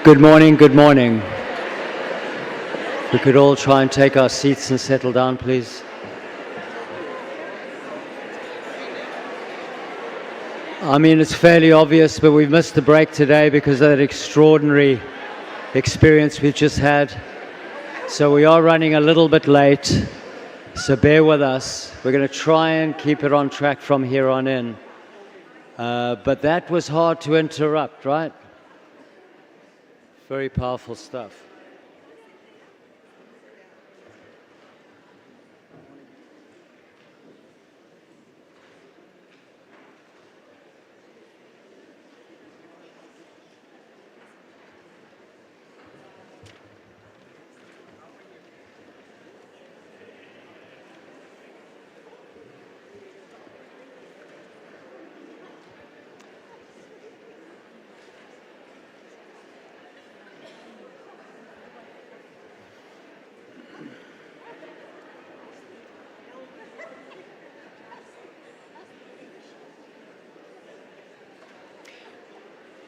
Good morning, good morning. We could all try and take our seats and settle down, please. I mean, it's fairly obvious, but we've missed the break today because of that extraordinary experience we've just had. So we are running a little bit late, so bear with us. We're going to try and keep it on track from here on in. But that was hard to interrupt, right? Very powerful stuff.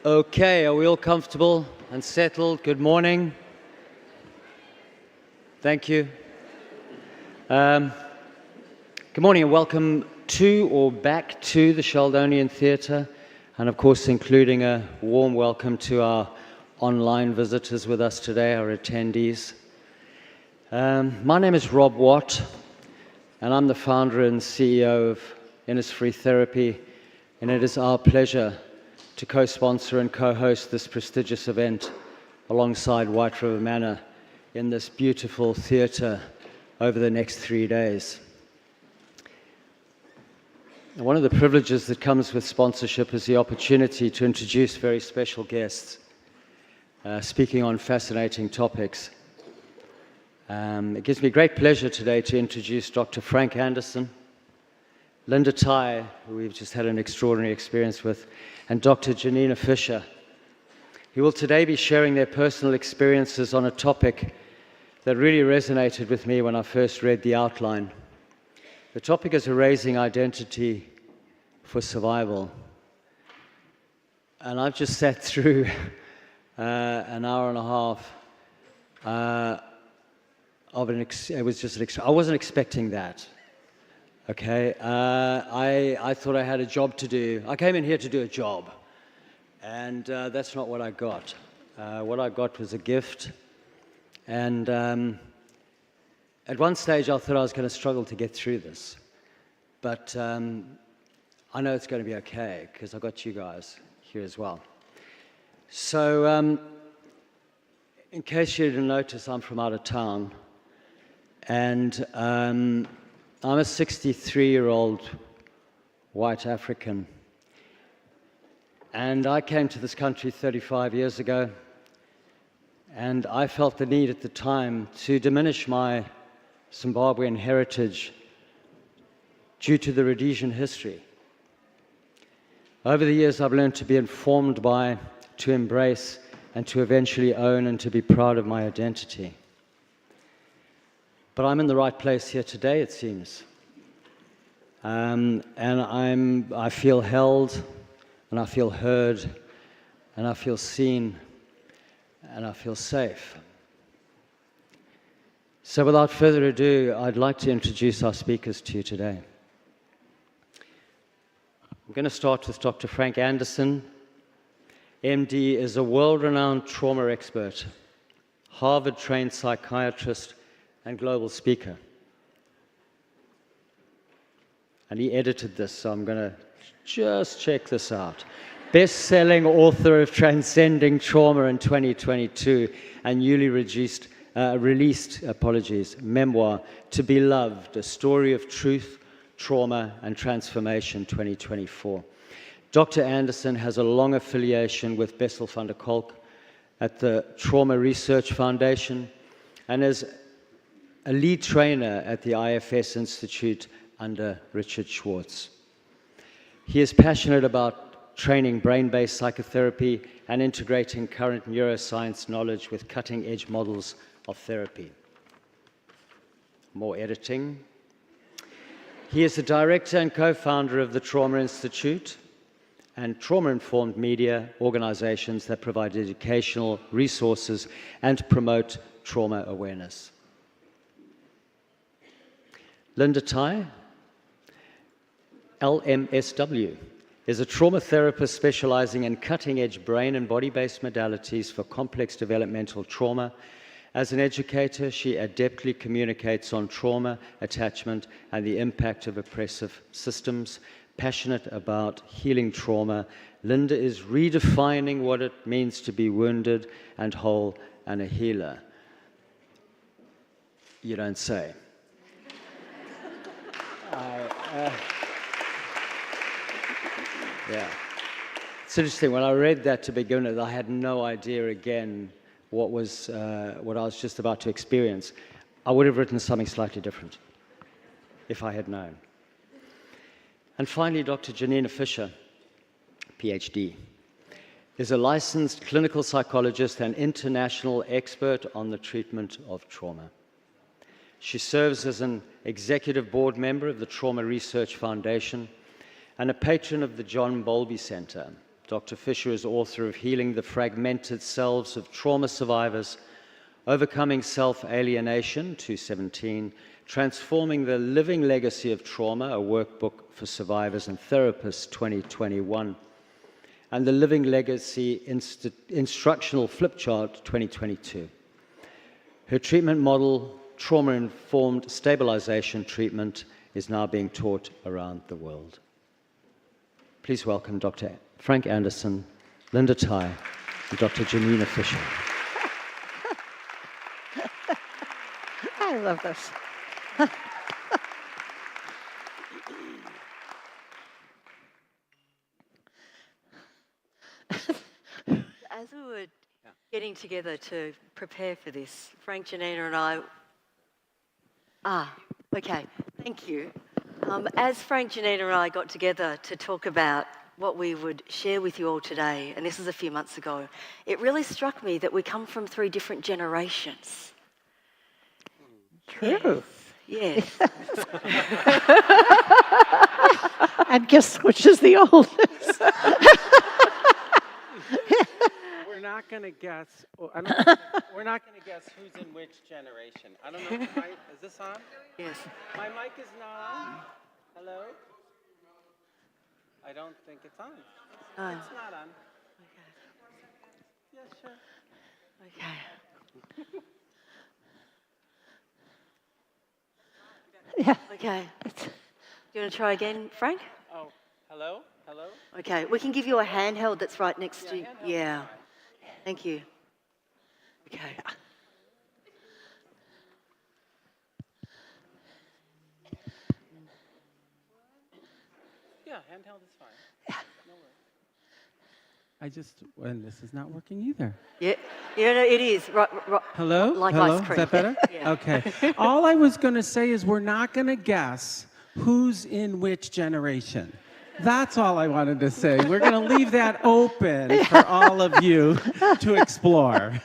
Okay, are we all comfortable and settled? Good morning. Thank you. Good morning and welcome to or back to the Sheldonian Theatre, and of course including a warm welcome to our online visitors with us today, our attendees. My name is Rob Watt, and I'm the founder and CEO of Innisfree Therapy, and it is our pleasure to co-sponsor and co-host this prestigious event alongside White River Manor in this beautiful theatre over the next 3 days. One of the privileges that comes with sponsorship is the opportunity to introduce very special guests speaking on fascinating topics. It gives me great pleasure today to introduce Dr. Frank Anderson, Linda Tai, who we've just had an extraordinary experience with, and Dr. Janina Fisher, who will today be sharing their personal experiences on a topic that really resonated with me when I first read the outline. The topic is erasing identity for survival. And I've just sat through an hour and a half of it was just I wasn't expecting that. Okay, I thought I had a job to do. I came in here to do a job, and that's not what I got. What I got was a gift, and at one stage I thought I was going to struggle to get through this, but I know it's going to be okay because I got you guys here as well. So, in case you didn't notice, I'm from out of town, and I'm a 63-year-old white African, and I came to this country 35 years ago, and I felt the need at the time to diminish my Zimbabwean heritage due to the Rhodesian history. Over the years, I've learned to be informed by, to embrace, and to eventually own and to be proud of my identity. But I'm in the right place here today, it seems. And I feel held, and I feel heard, and I feel seen, and I feel safe. So without further ado, I'd like to introduce our speakers to you today. I'm going to start with Dr. Frank Anderson. MD is a world-renowned trauma expert, Harvard-trained psychiatrist, and global speaker. And he edited this, so I'm going to just check this out. Best-selling author of Transcending Trauma in 2022 and newly released memoir, To Be Loved, A Story of Truth, Trauma, and Transformation, 2024. Dr. Anderson has a long affiliation with Bessel van der Kolk at the Trauma Research Foundation and is a lead trainer at the IFS Institute under Richard Schwartz. He is passionate about training brain-based psychotherapy and integrating current neuroscience knowledge with cutting-edge models of therapy. More editing. He is the director and co-founder of the Trauma Institute and trauma-informed media organizations that provide educational resources and promote trauma awareness. Linda Tai, LMSW, is a trauma therapist specializing in cutting-edge brain and body-based modalities for complex developmental trauma. As an educator, she adeptly communicates on trauma, attachment, and the impact of oppressive systems. Passionate about healing trauma, Linda is redefining what it means to be wounded and whole and a healer. You don't say. Yeah. It's interesting, when I read that to begin with, I had no idea again what I was just about to experience. I would have written something slightly different if I had known. And finally, Dr. Janina Fisher, PhD, is a licensed clinical psychologist and international expert on the treatment of trauma. She serves as an executive board member of the Trauma Research Foundation and a patron of the John Bowlby Center. Dr. Fisher is author of Healing the Fragmented Selves of Trauma Survivors, Overcoming Self-Alienation, 2017, Transforming the Living Legacy of Trauma, a workbook for survivors and therapists, 2021, and the Living Legacy Instructional Flipchart, 2022. Her treatment model, trauma-informed stabilization treatment, is now being taught around the world. Please welcome Dr. Frank Anderson, Linda Tai, and Dr. Janina Fisher. I love this. As we were getting together to prepare for this, Frank, Janina and I... okay, thank you. As Frank, Janina and I got together to talk about what we would share with you all today, and this was a few months ago, it really struck me that we come from 3 different generations. True. Yes. And guess which is the oldest? We're not going to guess. We're not going to guess who's in which generation. I don't know. Is this on? Yes. My mic is not on. Hello? I don't think it's on. Oh. It's not on. Okay. Yeah, sure. Okay. Yeah. Okay. Do you want to try again, Frank? Oh, hello? Hello? Okay. We can give you a handheld that's right next to you. Yeah. Thank you. Okay. Yeah, handheld is fine. No worries. And this is not working either. Yeah. Yeah, no, it is. Right. Hello? Like Hello? ice cream. Is that better? Yeah. Okay. All I was going to say is we're not going to guess who's in which generation. That's all I wanted to say. We're going to leave that open for all of you to explore.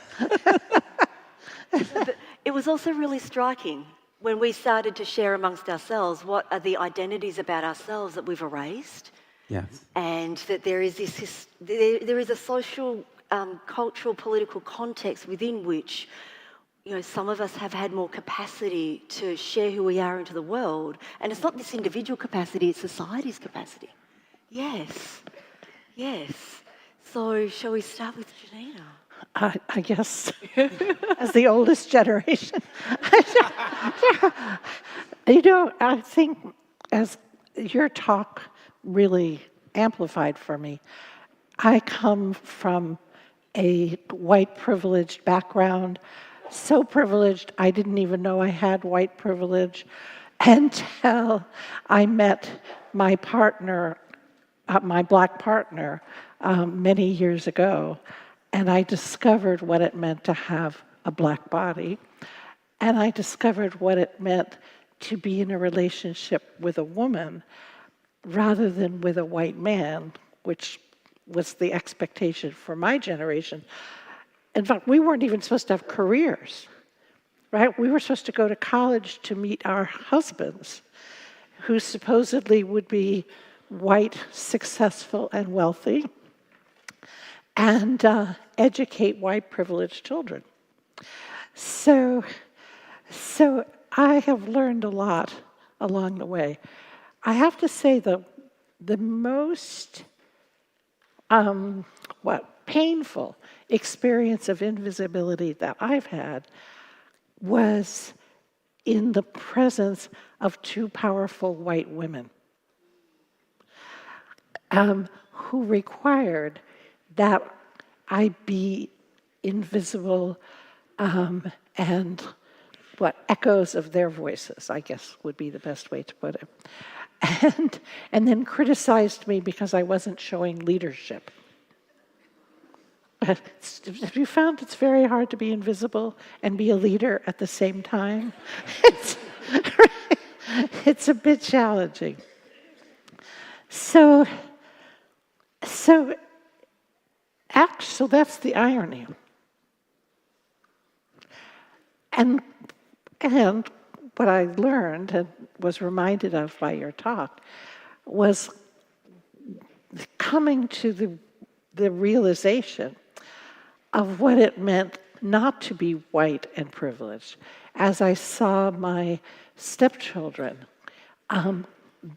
It was also really striking when we started to share amongst ourselves what are the identities about ourselves that we've erased. Yes. And that there is there is a social, cultural, political context within which, some of us have had more capacity to share who we are into the world. And it's not this individual capacity, it's society's capacity. Yes. Yes. So shall we start with Janina? I guess, as the oldest generation. I think as your talk really amplified for me, I come from a white privileged background, so privileged I didn't even know I had white privilege until I met my partner, my black partner, many years ago. And I discovered what it meant to have a black body. And I discovered what it meant to be in a relationship with a woman rather than with a white man, which was the expectation for my generation. In fact, we weren't even supposed to have careers, right? We were supposed to go to college to meet our husbands, who supposedly would be white, successful, and wealthy, and educate white privileged children. So I have learned a lot along the way. I have to say the most painful experience of invisibility that I've had was in the presence of two powerful white women who required that I be invisible and echoes of their voices, I guess would be the best way to put it. And then criticized me because I wasn't showing leadership. Have you found it's very hard to be invisible and be a leader at the same time? It's a bit challenging. So that's the irony. And what I learned and was reminded of by your talk was coming to the realization of what it meant not to be white and privileged, as I saw my stepchildren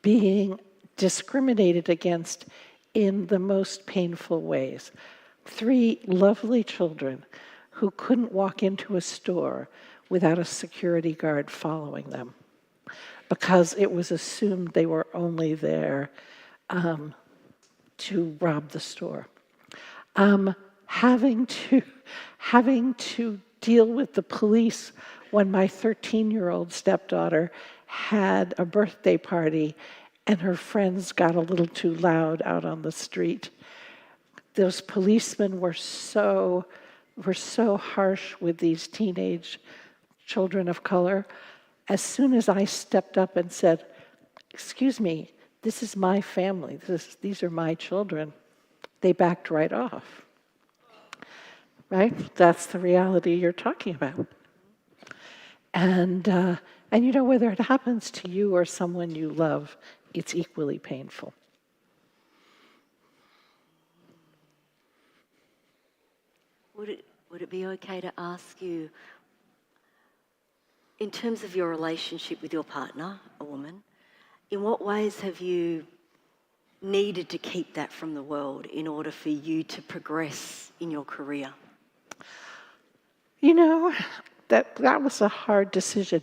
being discriminated against in the most painful ways. 3 lovely children who couldn't walk into a store without a security guard following them because it was assumed they were only there to rob the store. Having to deal with the police when my 13-year-old stepdaughter had a birthday party and her friends got a little too loud out on the street. Those policemen were so harsh with these teenage children of color. As soon as I stepped up and said, "Excuse me, this is my family, these are my children," they backed right off. Right? That's the reality you're talking about. And you know, whether it happens to you or someone you love, it's equally painful. Would it be okay to ask you, in terms of your relationship with your partner, a woman, in what ways have you needed to keep that from the world in order for you to progress in your career? You know, that was a hard decision.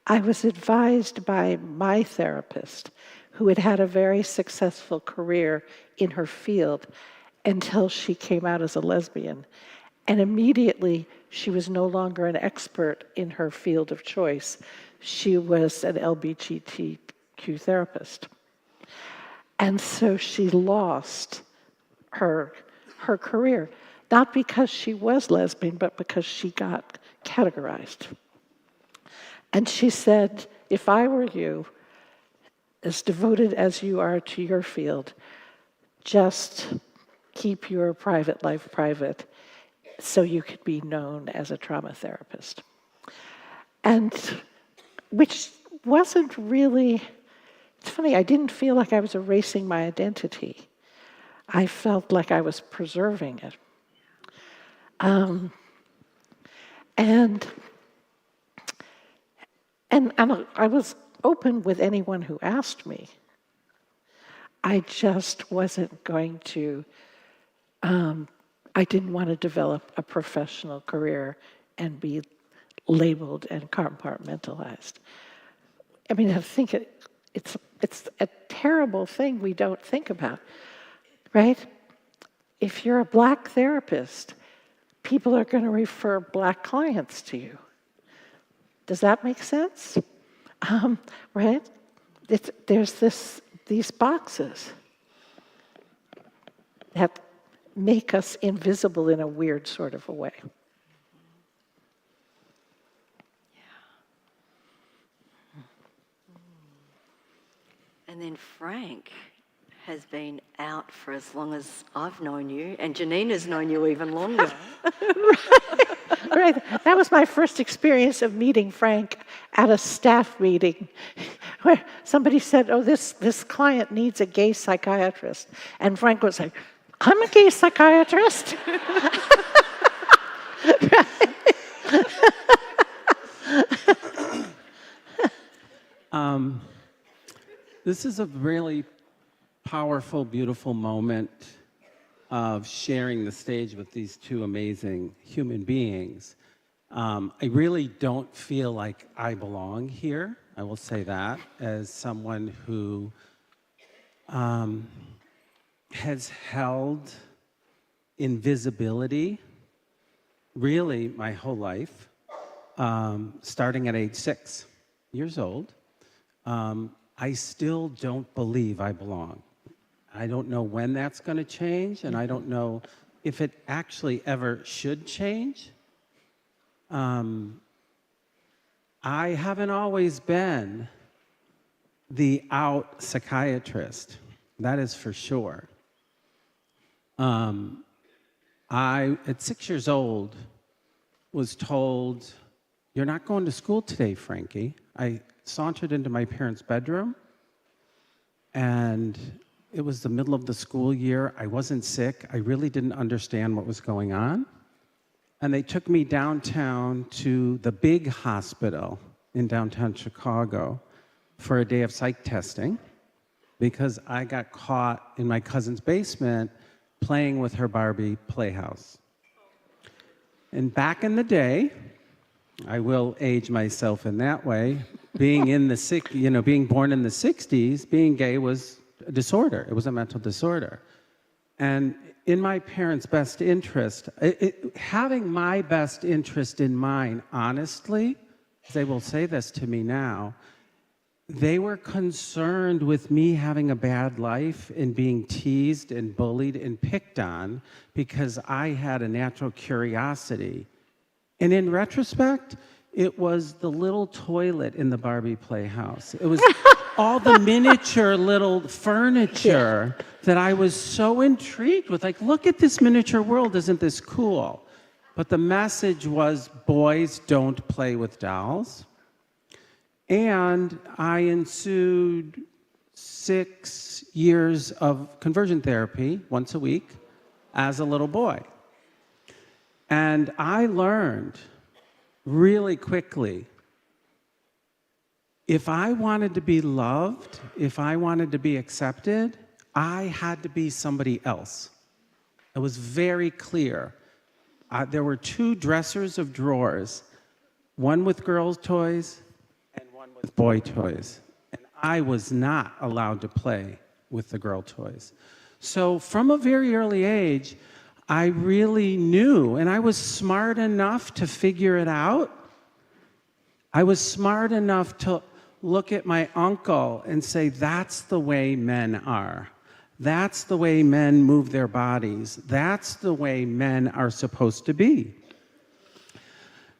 I was advised by my therapist, who had had a very successful career in her field until she came out as a lesbian. And immediately, she was no longer an expert in her field of choice. She was an LGBTQ therapist. And so she lost her career, not because she was lesbian, but because she got categorized. And she said, "If I were you, as devoted as you are to your field, just keep your private life private so you could be known as a trauma therapist." And which wasn't really, it's funny, I didn't feel like I was erasing my identity. I felt like I was preserving it. And I was open with anyone who asked me. I just wasn't going to, I didn't want to develop a professional career and be labeled and compartmentalized. I mean, I think it's a terrible thing we don't think about, right? If you're a Black therapist, people are going to refer Black clients to you. Does that make sense? Right? There's these boxes that make us invisible in a weird sort of a way. And then Frank has been out for as long as I've known you, and Janina's known you even longer. Right. That was my first experience of meeting Frank at a staff meeting where somebody said, oh, this client needs a gay psychiatrist. And Frank was like, I'm a gay psychiatrist. This is a really powerful, beautiful moment of sharing the stage with these two amazing human beings. I really don't feel like I belong here. I will say that as someone who has held invisibility really my whole life, starting at age 6 years old. I still don't believe I belong. I don't know when that's going to change, and I don't know if it actually ever should change. I haven't always been the out psychiatrist, that is for sure. I, at 6 years old, was told, "You're not going to school today, Frankie." I sauntered into my parents' bedroom, and it was the middle of the school year. I wasn't sick. I really didn't understand what was going on. And they took me downtown to the big hospital in downtown Chicago for a day of psych testing because I got caught in my cousin's basement playing with her Barbie playhouse. And back in the day, I will age myself in that way, being born in the 60s, being gay was a disorder. It was a mental disorder. And in my parents' best interest, having my best interest in mind, honestly, they will say this to me now, they were concerned with me having a bad life and being teased and bullied and picked on because I had a natural curiosity. And in retrospect, it was the little toilet in the Barbie playhouse. It was all the miniature little furniture that I was so intrigued with. Like, look at this miniature world, isn't this cool? But the message was, boys don't play with dolls. And I ensued 6 years of conversion therapy once a week as a little boy. And I learned really quickly, if I wanted to be loved, if I wanted to be accepted, I had to be somebody else. It was very clear. There were 2 dressers of drawers, one with girls' toys and one with boy toys. And I was not allowed to play with the girl toys. So from a very early age, I really knew, and I was smart enough to figure it out. I was smart enough to look at my uncle and say, that's the way men are. That's the way men move their bodies. That's the way men are supposed to be.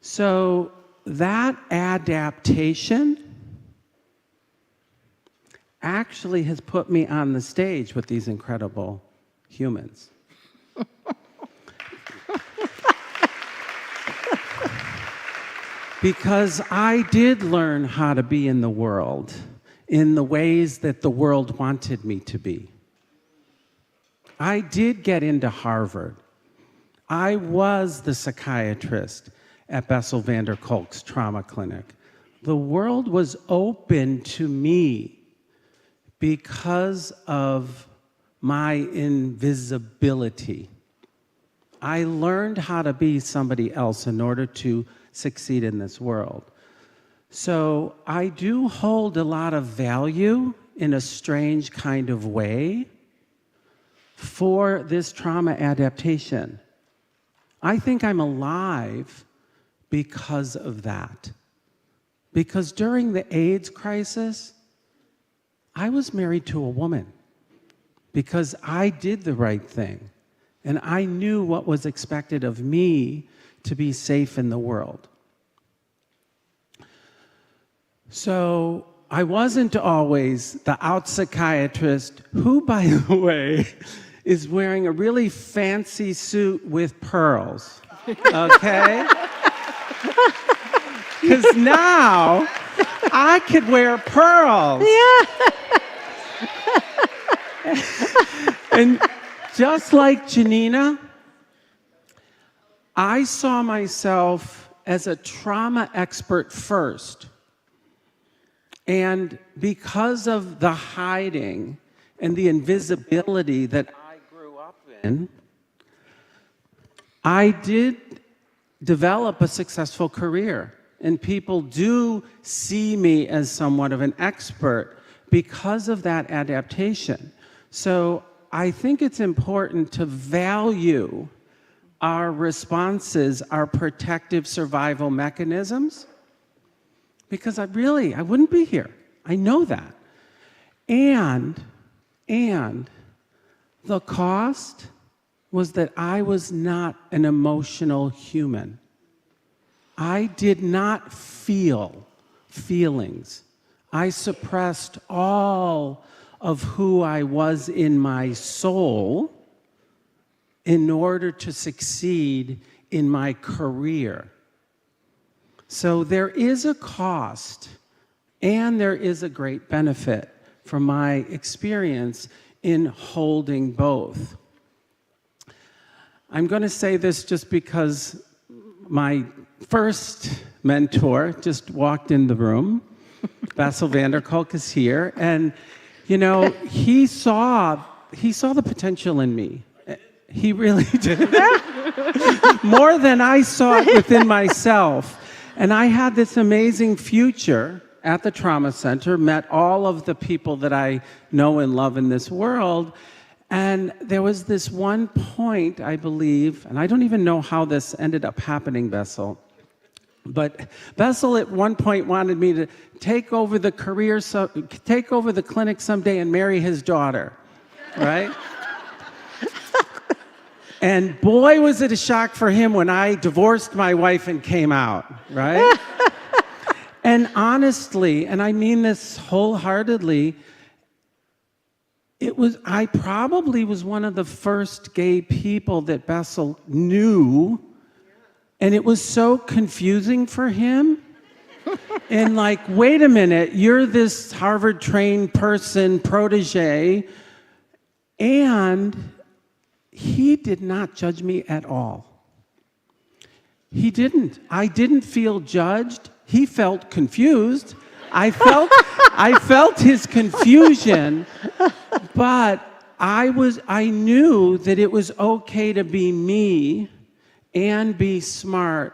So that adaptation actually has put me on the stage with these incredible humans. Because I did learn how to be in the world in the ways that the world wanted me to be. I did get into Harvard. I was the psychiatrist at Bessel van der Kolk's trauma clinic. The world was open to me because of my invisibility. I learned how to be somebody else in order to succeed in this world. So I do hold a lot of value in a strange kind of way for this trauma adaptation. I think I'm alive because of that. Because during the AIDS crisis, I was married to a woman because I did the right thing. And I knew what was expected of me to be safe in the world. So I wasn't always the out psychiatrist who, by the way, is wearing a really fancy suit with pearls. Okay? Because now I could wear pearls. And just like Janina, I saw myself as a trauma expert first. And because of the hiding and the invisibility that I grew up in, I did develop a successful career. And people do see me as somewhat of an expert because of that adaptation. So I think it's important to value our responses, our protective survival mechanisms, because I wouldn't be here. I know that. And the cost was that I was not an emotional human. I did not feel feelings. I suppressed all of who I was in my soul in order to succeed in my career. So there is a cost and there is a great benefit from my experience in holding both. I'm going to say this just because my first mentor just walked in the room. Bessel van der Kolk is here, and you know, he saw the potential in me. He really did. More than I saw it within myself. And I had this amazing future at the trauma center, met all of the people that I know and love in this world. And there was this one point, I believe, and I don't even know how this ended up happening, Bessel, but Bessel at one point wanted me to take over the clinic someday and marry his daughter, right? And boy, was it a shock for him when I divorced my wife and came out, right? And honestly, and I mean this wholeheartedly, I probably was one of the first gay people that Bessel knew, and it was so confusing for him. And like, wait a minute, you're this Harvard-trained person, protege, and he did not judge me at all. He didn't. I didn't feel judged. He felt confused. I felt his confusion, but I knew that it was okay to be me and be smart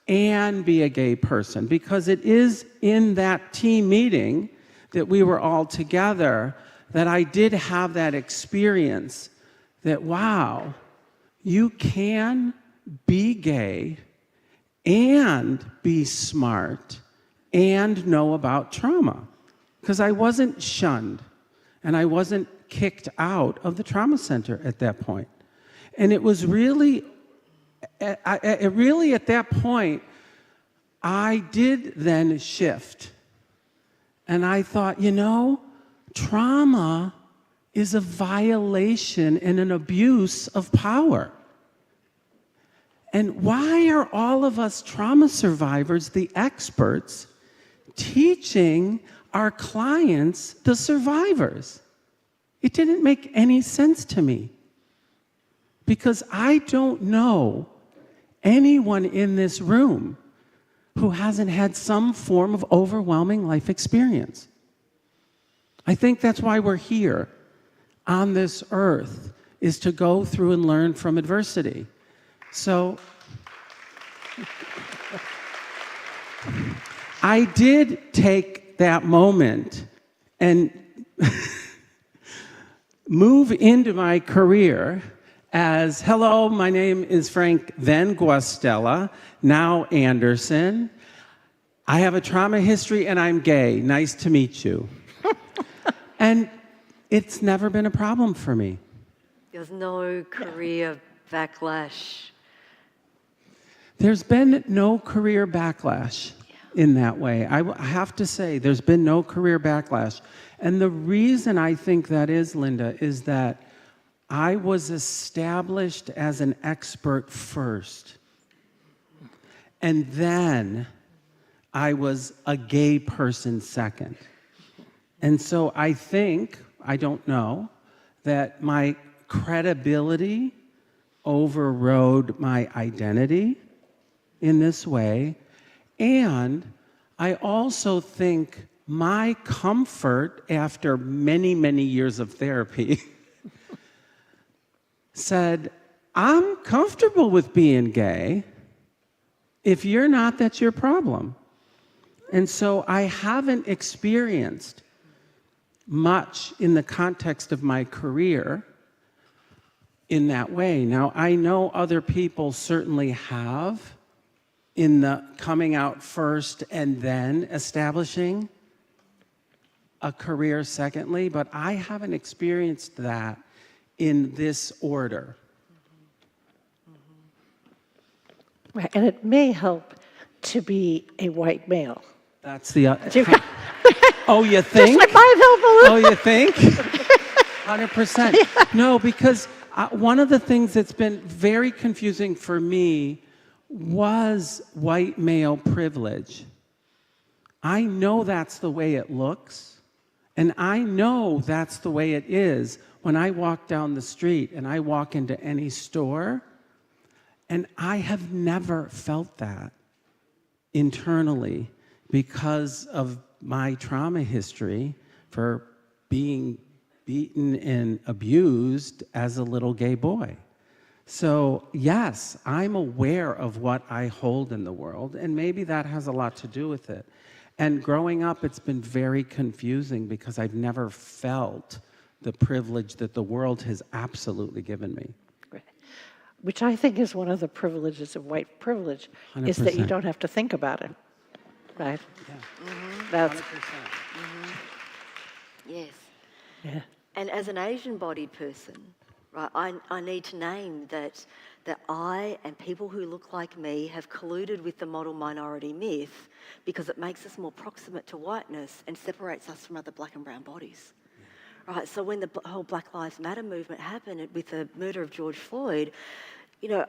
and be a gay person, because it is in that team meeting that we were all together that I did have that experience that, wow, you can be gay and be smart and know about trauma. Because I wasn't shunned and I wasn't kicked out of the trauma center at that point. And it was really at that point, I did then shift. And I thought, you know, trauma is a violation and an abuse of power. And why are all of us trauma survivors, the experts, teaching our clients, the survivors? It didn't make any sense to me, because I don't know anyone in this room who hasn't had some form of overwhelming life experience. I think that's why we're here on this earth, is to go through and learn from adversity. So I did take that moment and move into my career as, hello, my name is Frank, then Guastella, now Anderson. I have a trauma history and I'm gay. Nice to meet you. And it's never been a problem for me. There's no career backlash. There's been no career backlash. in that way. I have to say, there's been no career backlash. And the reason I think that is, Linda, is that I was established as an expert first. And then I was a gay person second. And so I think, I don't know, that my credibility overrode my identity in this way. And I also think my comfort after many, many years of therapy said, I'm comfortable with being gay. If you're not, that's your problem. And so I haven't experienced much in the context of my career in that way. Now, I know other people certainly have in the coming out first and then establishing a career secondly, but I haven't experienced that in this order. Right, and it may help to be a white male. That's the... oh, you think? Just like might help a little. Oh, you think? 100%. No, because one of the things that's been very confusing for me was white male privilege. I know that's the way it looks, and I know that's the way it is when I walk down the street and I walk into any store, and I have never felt that internally because of my trauma history for being beaten and abused as a little gay boy. So yes, I'm aware of what I hold in the world, and maybe that has a lot to do with it. And growing up, it's been very confusing because I've never felt the privilege that the world has absolutely given me. Which I think is one of the privileges of white privilege, 100%. is that you don't have to think about it, right? Yeah. That's 100%. Yes. yeah. And as an Asian-bodied person, right, I need to name that I and people who look like me have colluded with the model minority myth because it makes us more proximate to whiteness and separates us from other black and brown bodies. Right, so when the whole Black Lives Matter movement happened with the murder of George Floyd, you know,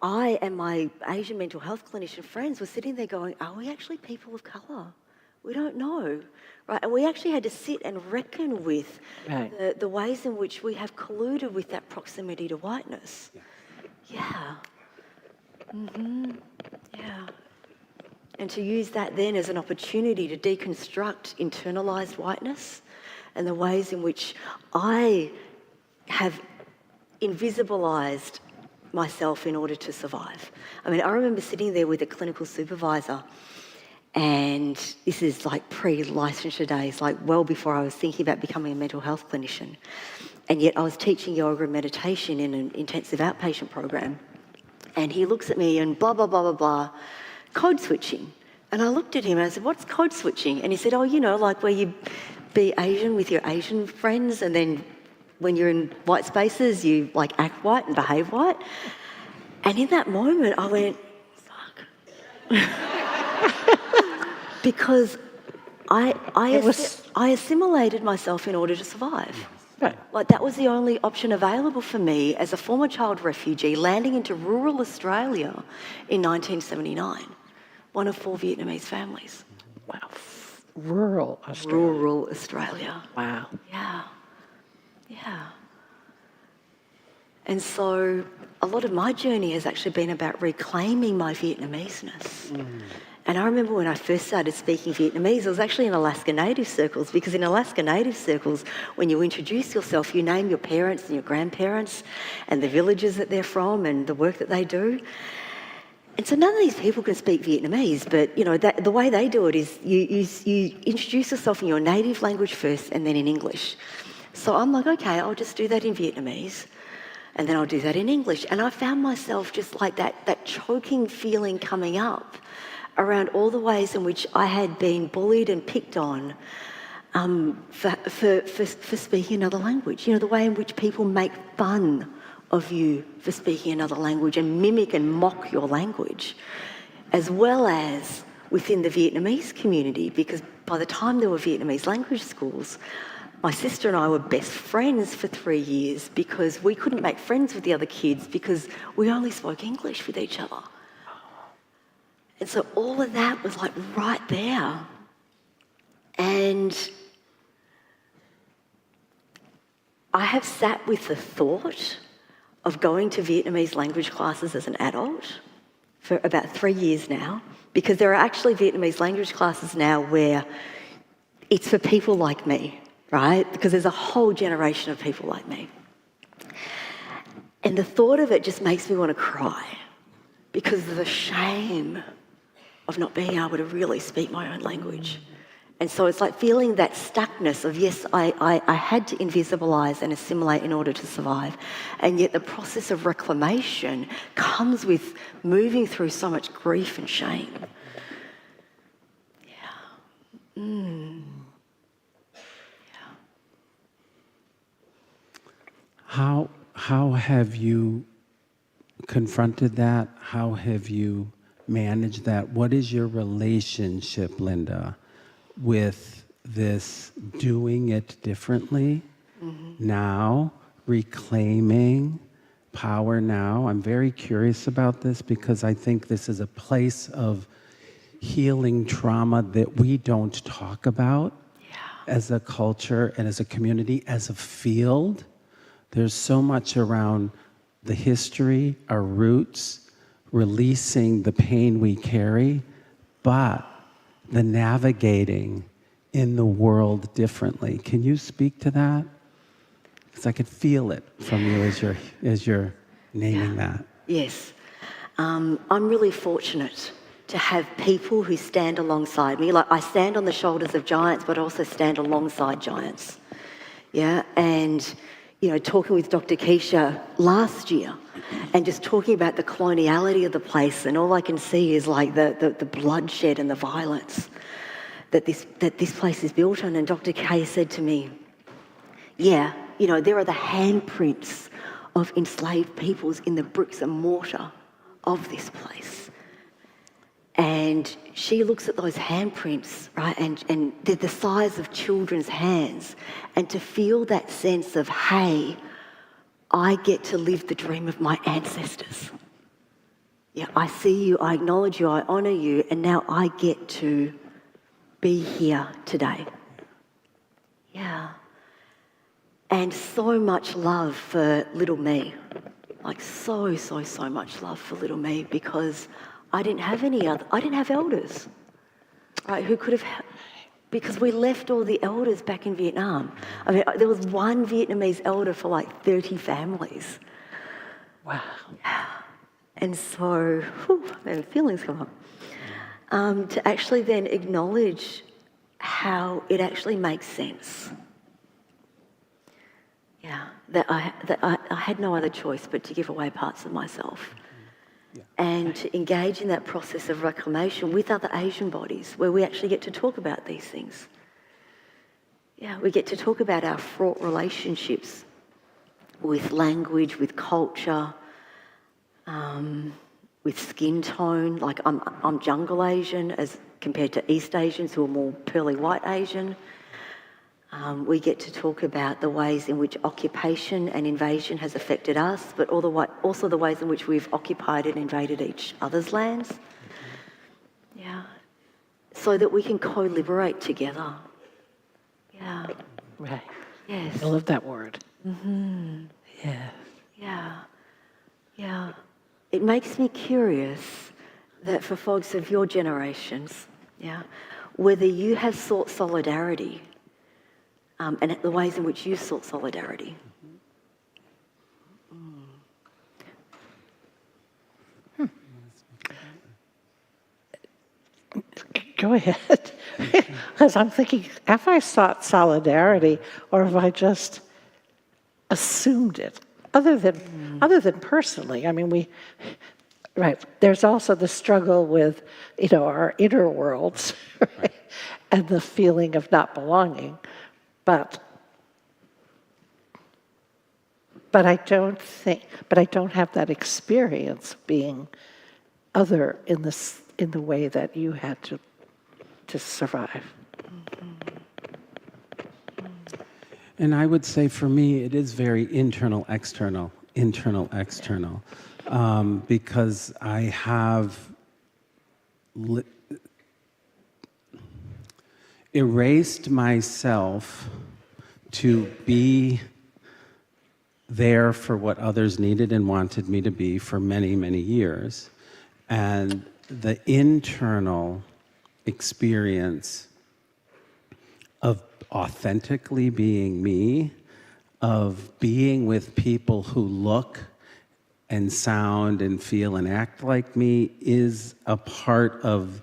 I and my Asian mental health clinician friends were sitting there going, are we actually people of colour? We don't know, right? And we actually had to sit and reckon with the ways in which we have colluded with that proximity to whiteness. Yeah. Yeah. And to use that then as an opportunity to deconstruct internalized whiteness and the ways in which I have invisibilized myself in order to survive. I mean, I remember sitting there with a clinical supervisor, and this is like pre-licensure days, like well before I was thinking about becoming a mental health clinician. And yet I was teaching yoga and meditation in an intensive outpatient program. And he looks at me and blah, blah, blah, blah, blah, code switching. And I looked at him and I said, what's code switching? And he said, oh, you know, like where you be Asian with your Asian friends, and then when you're in white spaces, you like act white and behave white. And in that moment, I went, fuck. Because I assimilated myself in order to survive. Right. Like that was the only option available for me as a former child refugee landing into rural Australia in 1979, one of 4 Vietnamese families. Wow. Rural Australia. Rural Australia. Wow. Yeah. Yeah. And so a lot of my journey has actually been about reclaiming my Vietnameseness. And I remember when I first started speaking Vietnamese, I was actually in Alaska Native circles, because in Alaska Native circles, when you introduce yourself, you name your parents and your grandparents and the villages that they're from and the work that they do. And so none of these people can speak Vietnamese, but you know the way they do it is you introduce yourself in your native language first and then in English. So I'm like, okay, I'll just do that in Vietnamese, and then I'll do that in English. And I found myself just like that choking feeling coming up around all the ways in which I had been bullied and picked on for speaking another language. You know, the way in which people make fun of you for speaking another language and mimic and mock your language, as well as within the Vietnamese community, because by the time there were Vietnamese language schools, my sister and I were best friends for 3 years because we couldn't make friends with the other kids because we only spoke English with each other. And so all of that was like right there. And I have sat with the thought of going to Vietnamese language classes as an adult for about 3 years now, because there are actually Vietnamese language classes now where it's for people like me, right? Because there's a whole generation of people like me. And the thought of it just makes me want to cry because of the shame of not being able to really speak my own language. And so it's like feeling that stuckness of, yes, I had to invisibilise and assimilate in order to survive. And yet the process of reclamation comes with moving through so much grief and shame. Yeah. Yeah. How have you confronted that? How have you managed that? What is your relationship, Linda, with this doing it differently now, reclaiming power now? I'm very curious about this because I think this is a place of healing trauma that we don't talk about as a culture and as a community, as a field. There's so much around the history, our roots, releasing the pain we carry, but the navigating in the world differently. Can you speak to that? Because I could feel it from you as you're naming that. Yes. I'm really fortunate to have people who stand alongside me. Like, I stand on the shoulders of giants, but also stand alongside giants. Yeah, and talking with Dr. Keisha last year and just talking about the coloniality of the place, and all I can see is like the bloodshed and the violence that this place is built on. And Dr. K said to me, there are the handprints of enslaved peoples in the bricks and mortar of this place. And she looks at those handprints, right, and they're the size of children's hands. And to feel that sense of, hey, I get to live the dream of my ancestors. Yeah, I see you, I acknowledge you, I honour you, and now I get to be here today. Yeah. And so much love for little me. Like so much love for little me, because I didn't have elders, right, who could have, because we left all the elders back in Vietnam. I mean, there was one Vietnamese elder for like 30 families. Wow. And so, man, feelings come up. To actually then acknowledge how it actually makes sense. Yeah, that I had no other choice but to give away parts of myself. And to engage in that process of reclamation with other Asian bodies where we actually get to talk about these things. Yeah, we get to talk about our fraught relationships with language, with culture, with skin tone. Like I'm jungle Asian as compared to East Asians who are more pearly white Asian. We get to talk about the ways in which occupation and invasion has affected us, but also the ways in which we've occupied and invaded each other's lands. Yeah. So that we can co-liberate together. Yeah. Right. Yes. I love that word. Mm-hmm. Yeah. Yeah. Yeah. It makes me curious that for folks of your generations, whether you have sought solidarity and the ways in which you sought solidarity. Go ahead. Because I'm thinking, have I sought solidarity or have I just assumed it? Other than personally. I mean, right, there's also the struggle with, our inner worlds, right? And the feeling of not belonging. But I don't have that experience being other in this in the way that you had to survive. And I would say for me, it is very internal, external, because I have erased myself to be there for what others needed and wanted me to be for many, many years. And the internal experience of authentically being me, of being with people who look and sound and feel and act like me, is a part of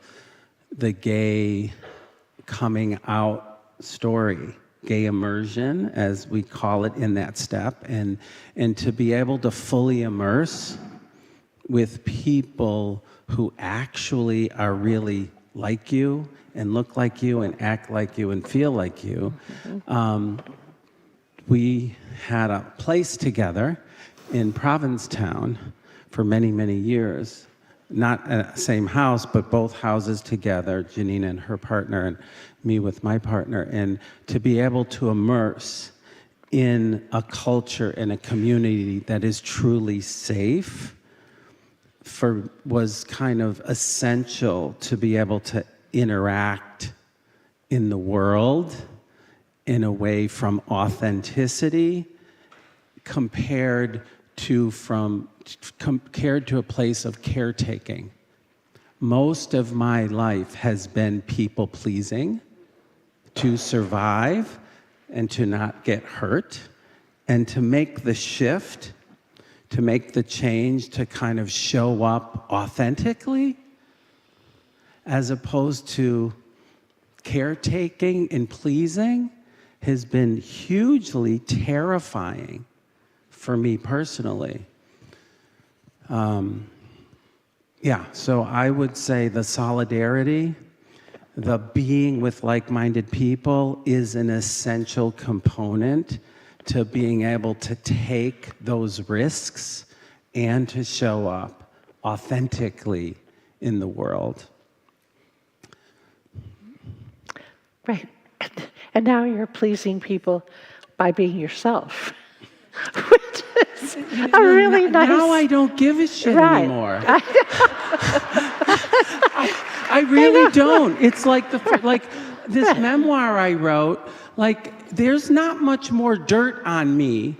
the gay coming out story, gay immersion, as we call it in that step, and to be able to fully immerse with people who actually are really like you and look like you and act like you and feel like you. We had a place together in Provincetown for many, many years. Not a same house, but both houses together, Janina and her partner and me with my partner. And to be able to immerse in a culture and a community that is truly safe was kind of essential to be able to interact in the world in a way from authenticity compared to a place of caretaking. Most of my life has been people pleasing to survive and to not get hurt, and to make the shift, to make the change, to kind of show up authentically as opposed to caretaking and pleasing has been hugely terrifying for me personally. So I would say the solidarity, the being with like-minded people is an essential component to being able to take those risks and to show up authentically in the world. Right. And now you're pleasing people by being yourself, which is a really nice... Now I don't give a shit anymore. I really don't. It's like this memoir I wrote, there's not much more dirt on me,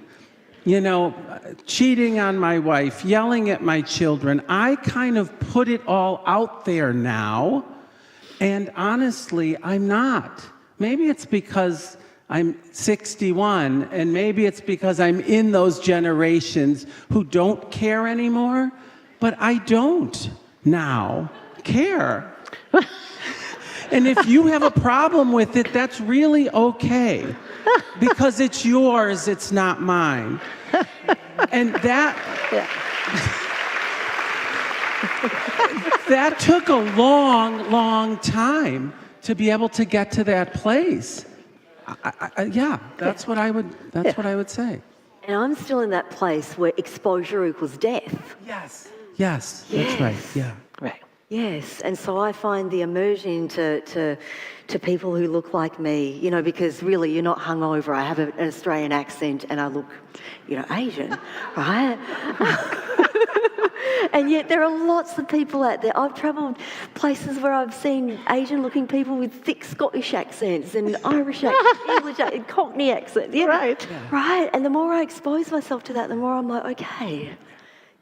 cheating on my wife, yelling at my children. I kind of put it all out there now, and honestly, I'm not. Maybe it's because I'm 61, and maybe it's because I'm in those generations who don't care anymore, but I don't now care. And if you have a problem with it, that's really okay, because it's yours, it's not mine. And that took a long, long time to be able to get to that place. That's what I would say. And I'm still in that place where exposure equals death. Yes, that's right. Yeah. Right. Yes, and so I find the immersion to people who look like me, because really you're not hungover. I have an Australian accent and I look, Asian, right? And yet there are lots of people out there. I've travelled places where I've seen Asian-looking people with thick Scottish accents and Irish accents, English accents, Cockney accents. Yeah, Right. Yeah. Right, and the more I expose myself to that, the more I'm like, okay.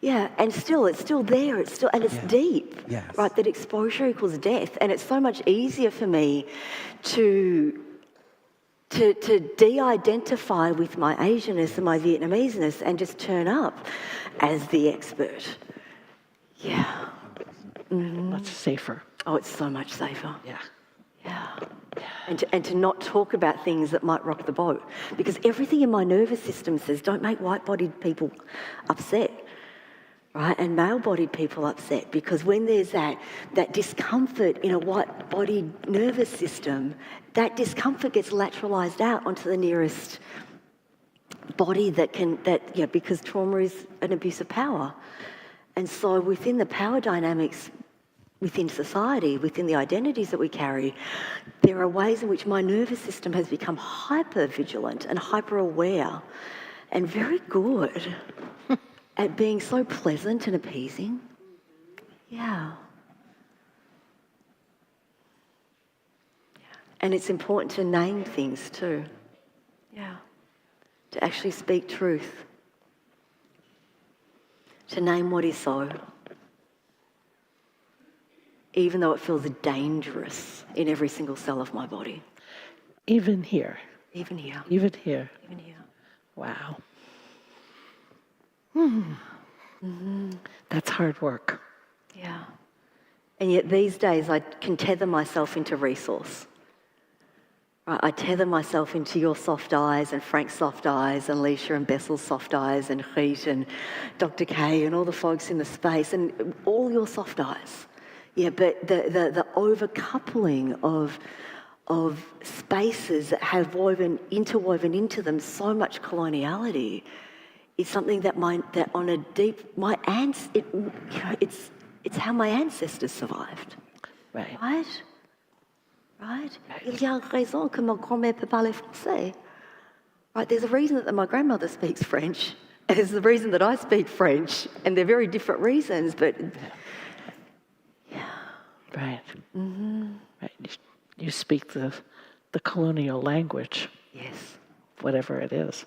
Yeah, and it's still there, and it's deep, right? That exposure equals death, and it's so much easier for me to de-identify with my Asianness and my Vietnameseness and just turn up as the expert. Yeah. Mm-hmm. Much safer. Oh, it's so much safer. Yeah. Yeah. And to not talk about things that might rock the boat, because everything in my nervous system says don't make white-bodied people upset. Right, and male-bodied people upset, because when there's that discomfort in a white-bodied nervous system, that discomfort gets lateralized out onto the nearest body because trauma is an abuse of power. And so within the power dynamics, within society, within the identities that we carry, there are ways in which my nervous system has become hyper vigilant and hyper aware and very good at being so pleasant and appeasing. Yeah. And it's important to name things too. Yeah. To actually speak truth. To name what is so. Even though it feels dangerous in every single cell of my body. Even here. Even here. Even here. Even here. Wow. That's hard work. Yeah. And yet these days I can tether myself into resource. Right? I tether myself into your soft eyes and Frank's soft eyes and Leisha and Bessel's soft eyes and Geet and Dr. K and all the folks in the space and all your soft eyes. Yeah, but the overcoupling of spaces that have interwoven into them so much coloniality is something that it's how my ancestors survived. Right. Right? Right? Il y a raison que ma grand-mère peut parler français. Right? There's a reason that my grandmother speaks French, and there's a reason that I speak French, and they're very different reasons, but Right. Right. You speak the colonial language, yes. whatever it is.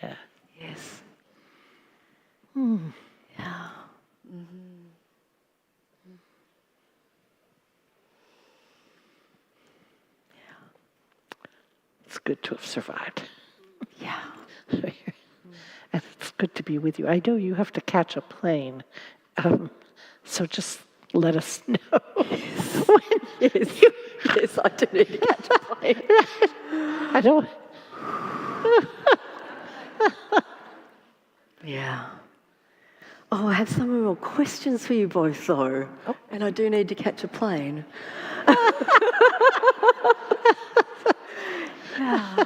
Yeah. Yes. Yeah. It's good to have survived. Yeah. And it's good to be with you. I know you have to catch a plane, so just let us know. Yes. Yes, I do need to catch a plane. I don't. Yeah. Oh, I have some more questions for you both, though. Oh. And I do need to catch a plane. Yeah.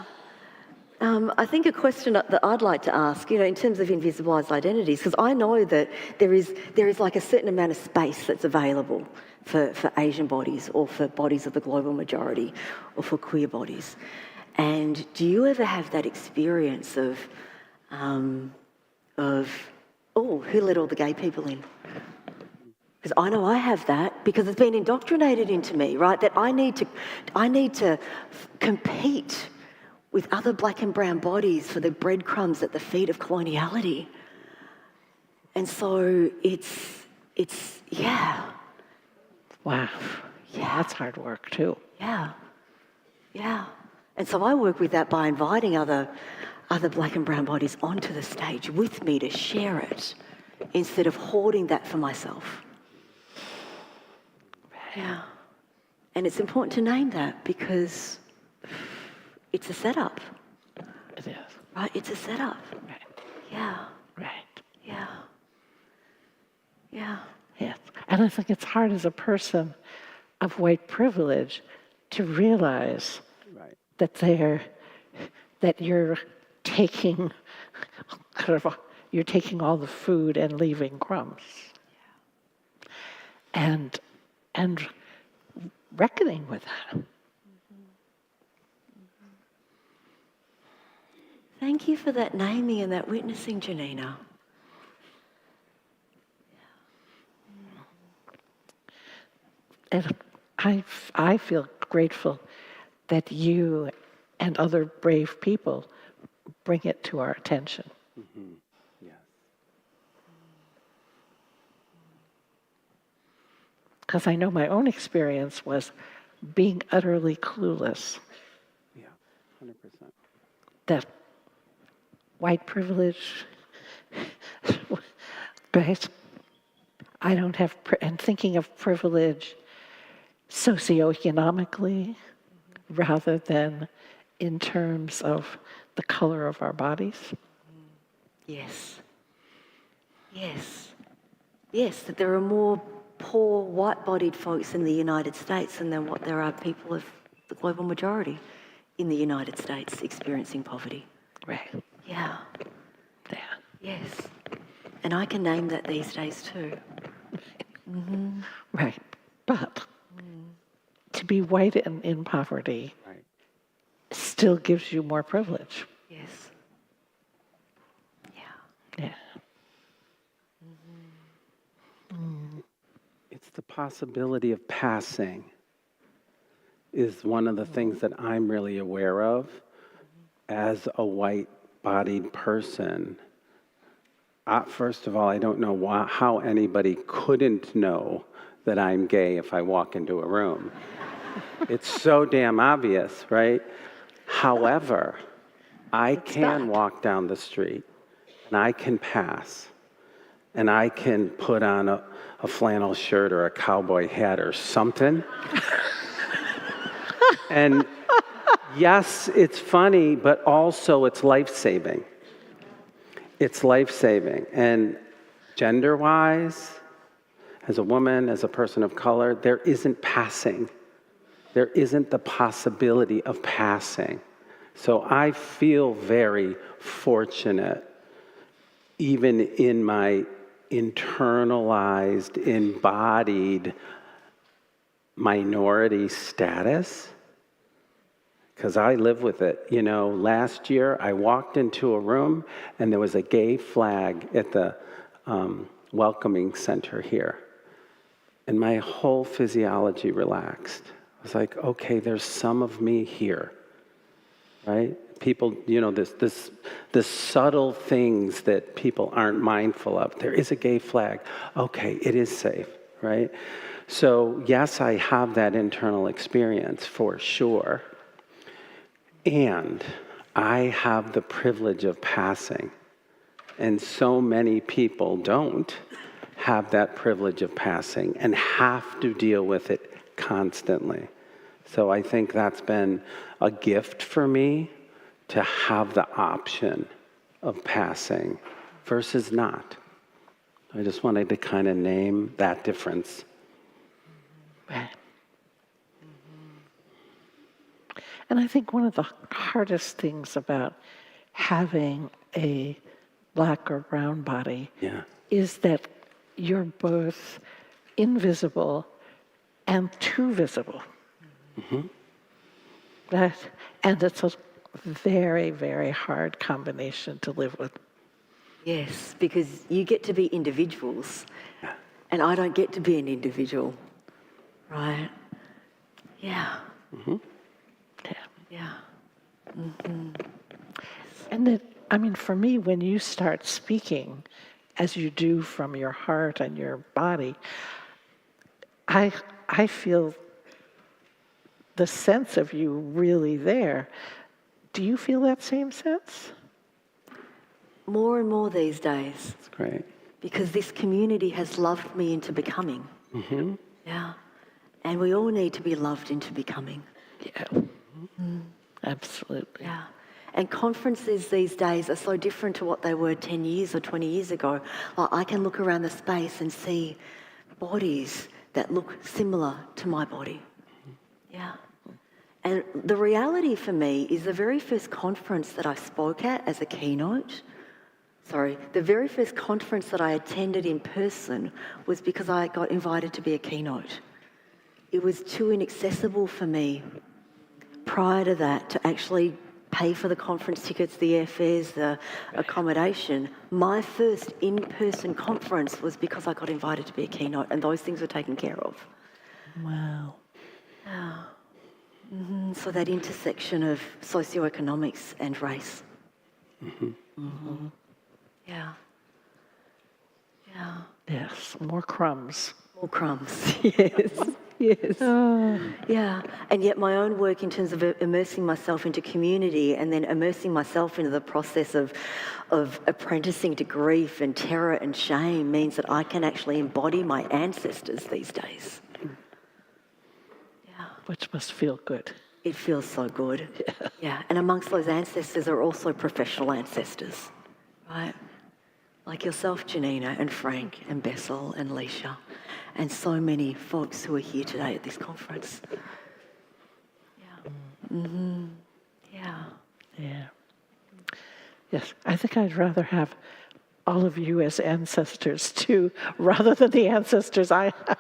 I think a question that I'd like to ask, in terms of invisibilised identities, because I know that there is like a certain amount of space that's available for Asian bodies or for bodies of the global majority or for queer bodies. And do you ever have that experience of who let all the gay people in? Because I know I have that because it's been indoctrinated into me, right? That I need to compete with other black and brown bodies for the breadcrumbs at the feet of coloniality. And so it's yeah. Wow. Yeah, that's hard work too. Yeah. And so I work with that by inviting other black and brown bodies onto the stage with me to share it instead of hoarding that for myself. Yeah. And it's important to name that because it's a setup. It is. Right? It's a setup. Right. Yeah. Right. Yeah. Yeah. Yes. And I think it's hard as a person of white privilege to realize that you're taking you're taking all the food and leaving crumbs. And reckoning with that. Thank you for that naming and that witnessing, Janina. And I feel grateful that you and other brave people bring it to our attention. Yes. Because I know my own experience was being utterly clueless. Yeah, 100%. That white privilege, right? I don't have, and thinking of privilege socioeconomically rather than in terms of the color of our bodies. Yes. That there are more poor white-bodied folks in the United States than what there are people of the global majority in the United States experiencing poverty. Right. Yeah. Yeah. Yes. And I can name that these days too. Right. But to be white and in poverty Right. still gives you more privilege. Yes. Yeah. Yeah. It's the possibility of passing is one of the things that I'm really aware of as a white-bodied person. First of all, I don't know how anybody couldn't know that I'm gay if I walk into a room. It's so damn obvious, right? However, I can walk down the street and I can pass and I can put on a flannel shirt or a cowboy hat or something. And yes, it's funny, but also it's life-saving. It's life-saving. And gender-wise, as a woman, as a person of color, there isn't passing. There isn't the possibility of passing. So I feel very fortunate, even in my internalized, embodied minority status, because I live with it. You know, last year I walked into a room and there was a gay flag at the welcoming center here. And my whole physiology relaxed. I was like, okay, there's some of me here, right? People, you know, this subtle things that people aren't mindful of. There is a gay flag. Okay, it is safe, right? So yes, I have that internal experience for sure. And I have the privilege of passing. And so many people don't have that privilege of passing and have to deal with it constantly. So I think that's been a gift for me to have the option of passing versus not. I just wanted to kind of name that difference. Right. And I think one of the hardest things about having a black or brown body is that you're both invisible and too visible. And it's a very, very hard combination to live with. Yes, because you get to be individuals, and I don't get to be an individual, right? Yeah. Yeah. And it, I mean, for me, when you start speaking, as you do from your heart and your body, I feel the sense of you really there. Do you feel that same sense? More and more these days. That's great. Because this community has loved me into becoming. Yeah. And we all need to be loved into becoming. Yeah. Absolutely. Yeah. And conferences these days are so different to what they were 10 years or 20 years ago. Like, I can look around the space and see bodies that look similar to my body. Yeah. And the reality for me is the very first conference that I spoke at as a keynote, the very first conference that I attended in person was because I got invited to be a keynote. It was too inaccessible for me prior to that to actually pay for the conference tickets, the airfares, the accommodation. My first in-person conference was because I got invited to be a keynote, and those things were taken care of. Wow. Yeah. So that intersection of socioeconomics and race. Yeah. Yeah. Yes, more crumbs. More crumbs. Yes. Yeah. And yet my own work in terms of immersing myself into community and then immersing myself into the process of apprenticing to grief and terror and shame means that I can actually embody my ancestors these days. Yeah. Which must feel good. It feels so good. Yeah. And amongst those ancestors are also professional ancestors, right? Like yourself, Janina, and Frank, and Bessel, and Leisha, and so many folks who are here today at this conference. Yeah. Yeah. Yeah. Yes, I think I'd rather have all of you as ancestors too, rather than the ancestors I have.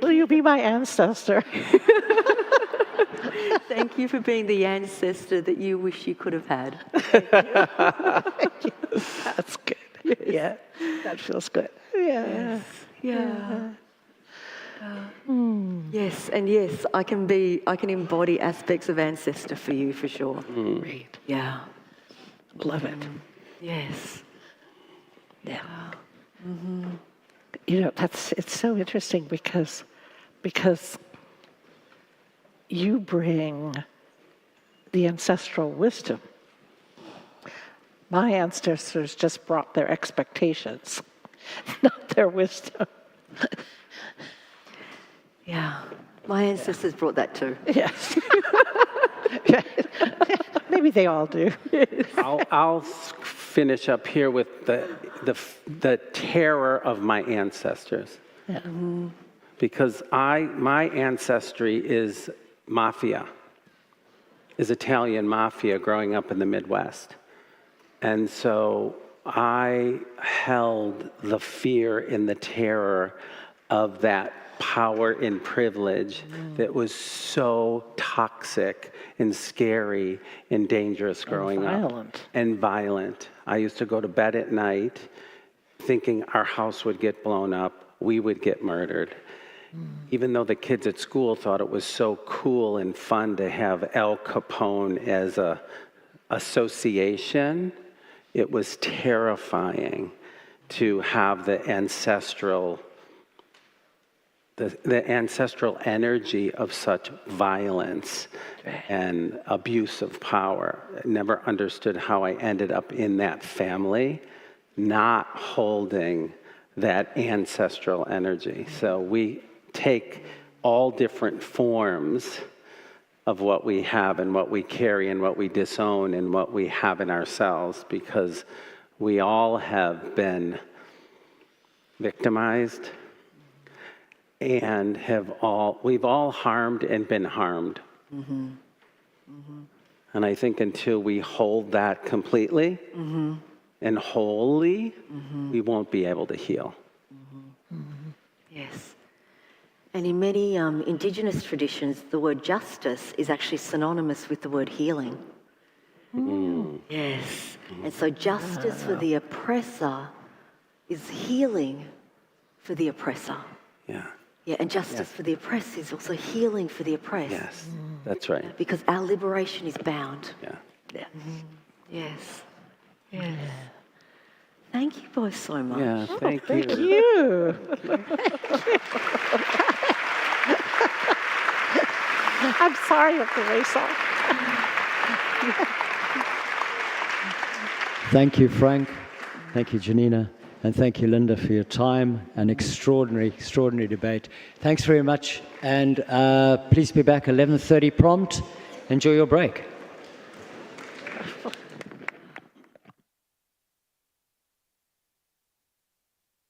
Will you be my ancestor? Thank you for being the ancestor that you wish you could have had. That's good. Yeah, that feels good. Yeah. Yeah. Yes, and yes, I can embody aspects of ancestor for you for sure. Great. Yeah. Love it. Yes. Yeah. You know, it's so interesting because you bring the ancestral wisdom. My ancestors just brought their expectations, not their wisdom. Yeah. My ancestors brought that too. Yes. Maybe they all do. I'll finish up here with the terror of my ancestors. Yeah. Because my ancestry is mafia, is Italian mafia growing up in the Midwest. And so I held the fear and the terror of that power and privilege that was so toxic and scary and dangerous growing up. And violent. I used to go to bed at night thinking our house would get blown up, we would get murdered. Even though the kids at school thought it was so cool and fun to have Al Capone as a association, it was terrifying to have the ancestral energy of such violence and abuse of power. I never understood how I ended up in that family, not holding that ancestral energy. So we take all different forms of what we have and what we carry and what we disown and what we have in ourselves, because we all have been victimized and we've all harmed and been harmed. And I think until we hold that completely and wholly, we won't be able to heal. Yes. And in many Indigenous traditions, the word justice is actually synonymous with the word healing. Yes. And so justice for the oppressor is healing for the oppressor. Yeah. Yeah, and justice for the oppressed is also healing for the oppressed. Yes, that's right. Because our liberation is bound. Yeah. Yeah. Yes. Yes. Thank you both so much. Yeah, thank you. Thank you. I'm sorry with the race off. Thank you, Frank. Thank you, Janina. And thank you, Linda, for your time and extraordinary debate. Thanks very much. And please be back 11:30 prompt. Enjoy your break.